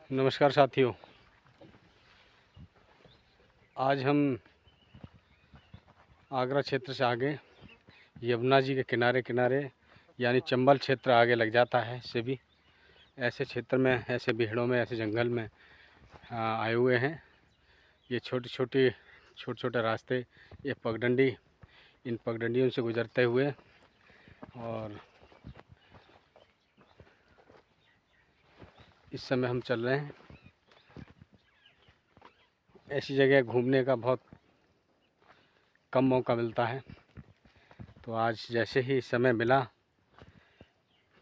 नमस्कार साथियों। आज हम आगरा क्षेत्र से आगे यमुना जी के किनारे किनारे यानी चंबल क्षेत्र आगे लग जाता है। इससे भी ऐसे क्षेत्र में, ऐसे बिहड़ों में, ऐसे जंगल में आए हुए हैं। ये छोटे छोटे रास्ते, ये पगडंडी, इन पगडंडियों से गुजरते हुए और इस समय हम चल रहे हैं। ऐसी जगह घूमने का बहुत कम मौका मिलता है, तो आज जैसे ही समय मिला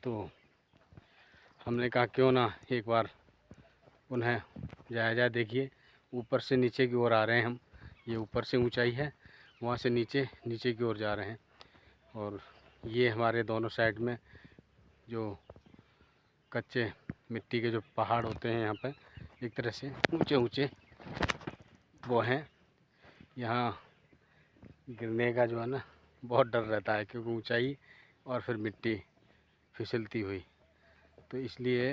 तो हमने कहा क्यों ना एक बार उन्हें जाया जाए। देखिए, ऊपर से नीचे की ओर आ रहे हैं हम। ये ऊपर से ऊंचाई है, वहाँ से नीचे की ओर जा रहे हैं। और ये हमारे दोनों साइड में जो कच्चे मिट्टी के जो पहाड़ होते हैं, यहाँ पे एक तरह से ऊंचे ऊंचे वो हैं। यहाँ गिरने का जो है ना बहुत डर रहता है, क्योंकि ऊंचाई और फिर मिट्टी फिसलती हुई, तो इसलिए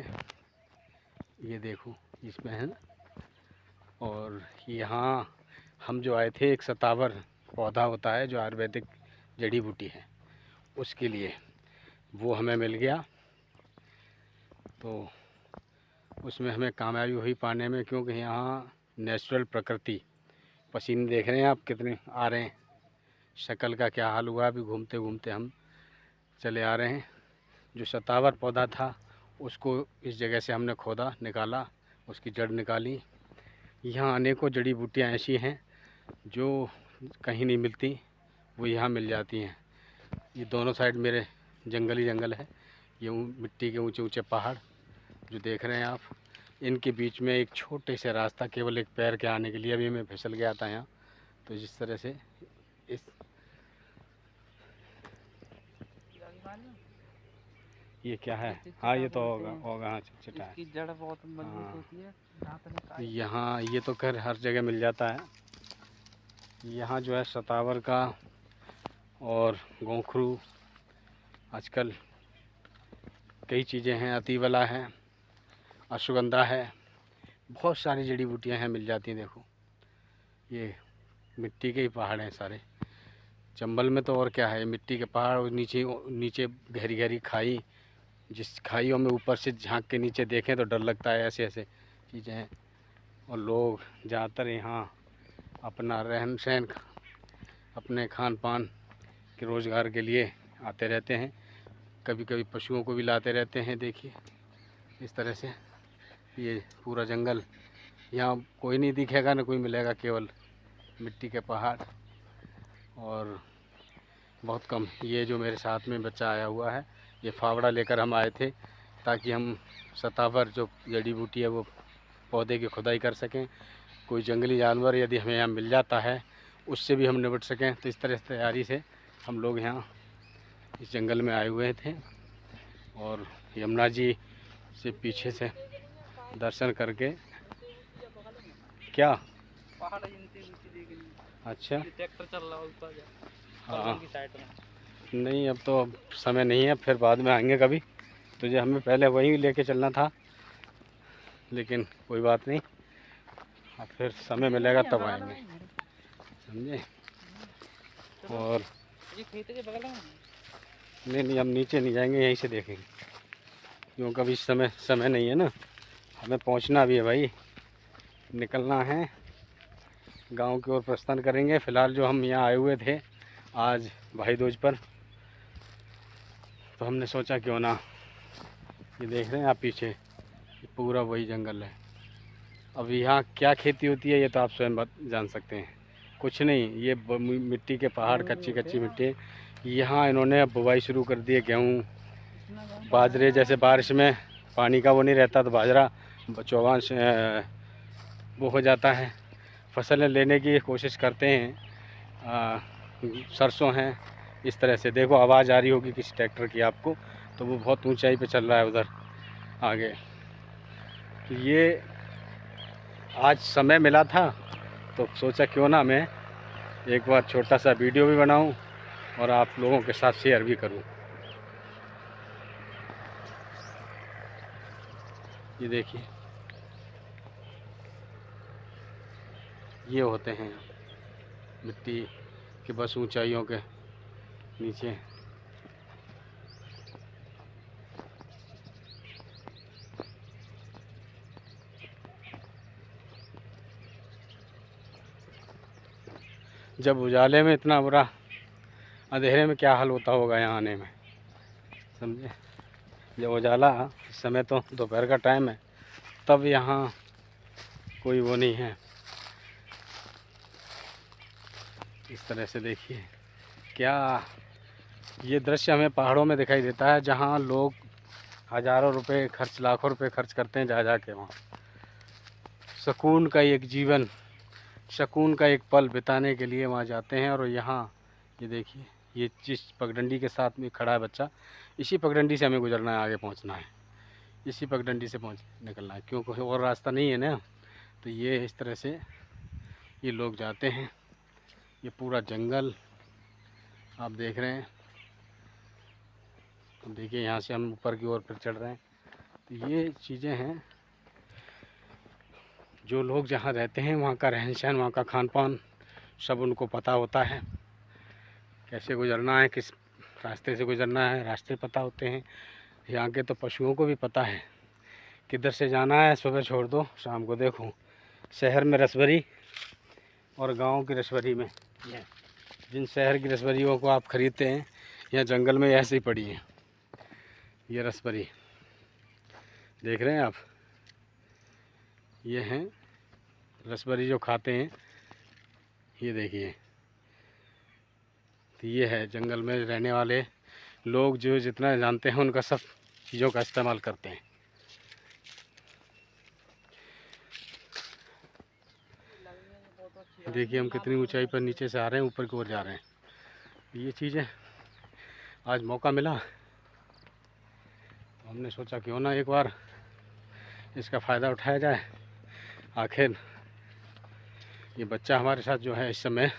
ये देखो इसमें है ना। और यहाँ हम जो आए थे, एक सतावर पौधा होता है जो आयुर्वेदिक जड़ी बूटी है, उसके लिए वो हमें मिल गया, तो उसमें हमें कामयाबी हुई पाने में। क्योंकि यहाँ नेचुरल प्रकृति, पसीने देख रहे हैं आप कितने आ रहे हैं, शक्ल का क्या हाल हुआ। अभी घूमते घूमते हम चले आ रहे हैं। जो सतावर पौधा था उसको इस जगह से हमने खोदा, निकाला, उसकी जड़ निकाली। यहाँ अनेकों जड़ी बूटियाँ ऐसी हैं जो कहीं नहीं मिलती, वो यहाँ मिल जाती हैं। ये दोनों साइड मेरे जंगल ही जंगल है। ये मिट्टी के ऊंचे ऊंचे पहाड़ जो देख रहे हैं आप, इनके बीच में एक छोटे से रास्ता, केवल एक पैर के आने के लिए। अभी मैं फिसल गया था यहाँ, तो जिस तरह से इस ये क्या है, हाँ ये तो होगा हाँ, चिटचिटा है। इसकी जड़ बहुत मजबूत होती है। यहाँ ये तो खैर हर जगह मिल जाता है। यहाँ जो है सतावर का और गोखरू, आजकल कई चीज़ें हैं, अतीवला है, अश्वगंधा है, बहुत सारी जड़ी बूटियाँ हैं, मिल जाती हैं। देखो ये मिट्टी के ही पहाड़ हैं सारे। चंबल में तो और क्या है, मिट्टी के पहाड़ और नीचे नीचे गहरी गहरी खाई, जिस खाइयों में ऊपर से झांक के नीचे देखें तो डर लगता है। ऐसे ऐसे चीज़ें हैं। और लोग ज़्यादातर यहाँ अपना रहन सहन, अपने खान पान के रोज़गार के लिए आते रहते हैं। कभी कभी पशुओं को भी लाते रहते हैं। देखिए इस तरह से ये पूरा जंगल, यहाँ कोई नहीं दिखेगा ना कोई मिलेगा, केवल मिट्टी के पहाड़ और बहुत कम। ये जो मेरे साथ में बच्चा आया हुआ है, ये फावड़ा लेकर हम आए थे, ताकि हम सतावर जो जड़ी बूटी है वो पौधे की खुदाई कर सकें। कोई जंगली जानवर यदि हमें यहाँ मिल जाता है, उससे भी हम निपट सकें। तो इस तरह से तैयारी से हम लोग यहाँ इस जंगल में आए हुए थे। और यमुना जी से पीछे से दर्शन करके क्या पहाड़ अच्छा ट्रैक्टर चल रहा है ऊपर हाँ की साइड में। नहीं, अब तो समय नहीं है, फिर बाद में आएंगे कभी। तो जो हमें पहले वहीं लेके चलना था, लेकिन कोई बात नहीं, अब फिर समय मिलेगा तब आएंगे, समझे। और ये खेत के बगल में नहीं, हम नीचे नहीं जाएंगे, यहीं से देखेंगे, क्योंकि अभी समय नहीं है ना, हमें पहुंचना भी है भाई, निकलना है, गांव की ओर प्रस्थान करेंगे। फ़िलहाल जो हम यहाँ आए हुए थे आज भाई दूज पर, तो हमने सोचा क्यों ना, ये देख रहे हैं आप पीछे, ये पूरा वही जंगल है। अब यहाँ क्या खेती होती है ये तो आप स्वयं जान सकते हैं। कुछ नहीं, ये मिट्टी के पहाड़, कच्ची मिट्टी। यहाँ इन्होंने अब बुवाई शुरू कर दी है, गेहूँ, बाजरे। जैसे बारिश में पानी का वो नहीं रहता, तो बाजरा चौवांश वो हो जाता है। फसलें लेने की कोशिश करते हैं। सरसों हैं। इस तरह से देखो, आवाज़ आ रही होगी किसी ट्रैक्टर की आपको, तो वो बहुत ऊंचाई पे चल रहा है उधर आगे। तो ये आज समय मिला था, तो सोचा क्यों ना मैं एक बार छोटा सा वीडियो भी बनाऊं और आप लोगों के साथ शेयर भी करूं। ये देखिए ये होते हैं मिट्टी के बस ऊंचाइयों के नीचे। जब उजाले में इतना बुरा, अंधेरे में क्या हाल होता होगा यहाँ आने में, समझे। जब उजाला, इस समय तो दोपहर का टाइम है, तब यहाँ कोई वो नहीं है। इस तरह से देखिए क्या ये दृश्य हमें पहाड़ों में दिखाई देता है, जहाँ लोग हज़ारों रुपए खर्च, लाखों रुपए खर्च करते हैं जा के वहाँ सुकून का एक जीवन, सुकून का एक पल बिताने के लिए वहाँ जाते हैं। और यहाँ ये देखिए, ये जिस पगडंडी के साथ में खड़ा है बच्चा, इसी पगडंडी से हमें गुजरना है, आगे पहुँचना है, इसी पगडंडी से निकलना है, क्योंकि और रास्ता नहीं है ना। तो ये इस तरह से ये लोग जाते हैं। ये पूरा जंगल आप देख रहे हैं। अब देखिए यहाँ से हम ऊपर की ओर फिर चढ़ रहे हैं। तो ये चीज़ें हैं, जो लोग जहाँ रहते हैं वहाँ का रहन सहन, वहाँ का खान पान सब उनको पता होता है। कैसे गुजरना है, किस रास्ते से गुजरना है, रास्ते पता होते हैं। यहाँ के तो पशुओं को भी पता है किधर से जाना है। सुबह छोड़ दो, शाम को देखो, शहर में रसभरी और गांव की रसभरी में, जिन शहर की रसभरियों को आप ख़रीदते हैं, यहाँ जंगल में ऐसे ही पड़ी है ये रसभरी, देख रहे हैं आप। ये हैं रसभरी जो खाते हैं, ये देखिए। तो ये है जंगल में रहने वाले लोग, जो जितना जानते हैं उनका सब चीज़ों का इस्तेमाल करते हैं। देखिए हम कितनी ऊंचाई पर नीचे से आ रहे हैं, ऊपर की ओर जा रहे हैं। ये चीज़ें आज मौका मिला, तो हमने सोचा क्यों ना एक बार इसका फ़ायदा उठाया जाए। आखिर ये बच्चा हमारे साथ जो है इस समय,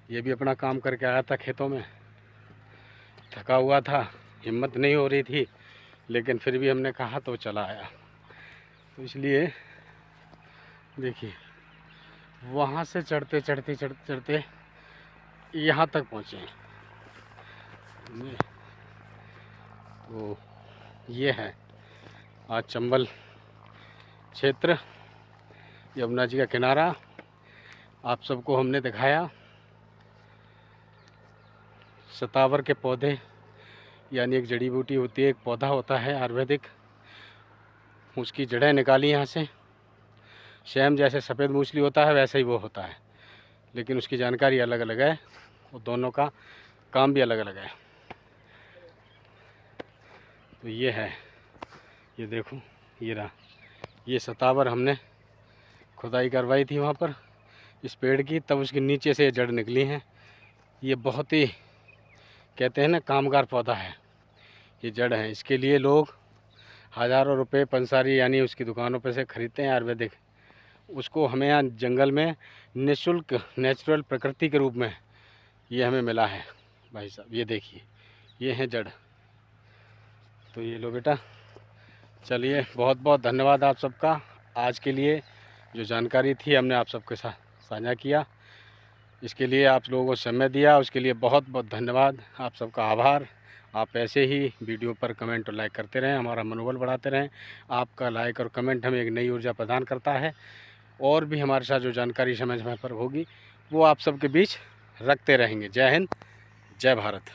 ये भी अपना काम करके आया था खेतों में, थका हुआ था, हिम्मत नहीं हो रही थी, लेकिन फिर भी हमने कहा तो चला आया। तो इसलिए देखिए वहाँ से चढ़ते चढ़ते चढ़ते चढ़ते यहाँ तक पहुँचे। तो ये है आज चंबल क्षेत्र, यमुना जी का किनारा आप सबको हमने दिखाया। सतावर के पौधे, यानी एक जड़ी बूटी होती है, एक पौधा होता है आयुर्वेदिक, उसकी जड़ें निकाली यहाँ से। सेम जैसे सफ़ेद मूसली होता है वैसे ही वो होता है, लेकिन उसकी जानकारी अलग अलग है और दोनों का काम भी अलग अलग है। तो ये है, ये देखो, ये रहा, ये सतावर हमने खुदाई करवाई थी वहाँ पर इस पेड़ की, तब उसके नीचे से ये जड़ निकली हैं। ये बहुत ही कहते हैं ना कामगार पौधा है, ये जड़ है। इसके लिए लोग हज़ारों रुपए पंसारी यानी उसकी दुकानों पर से ख़रीदते हैं आयुर्वेदिक। उसको हमें यहाँ जंगल में निःशुल्क नेचुरल प्रकृति के रूप में ये हमें मिला है भाई साहब। ये देखिए, ये है जड़। तो ये लो बेटा, चलिए बहुत बहुत धन्यवाद आप सबका। आज के लिए जो जानकारी थी हमने आप सबके साथ साझा किया, इसके लिए आप लोगों को समय दिया, उसके लिए बहुत बहुत धन्यवाद, आप सबका आभार। आप ऐसे ही वीडियो पर कमेंट और लाइक करते रहें, हमारा मनोबल बढ़ाते रहें। आपका लाइक और कमेंट हमें एक नई ऊर्जा प्रदान करता है। और भी हमारे साथ जो जानकारी समय समय पर होगी वो आप सबके बीच रखते रहेंगे। जय हिंद, जय भारत।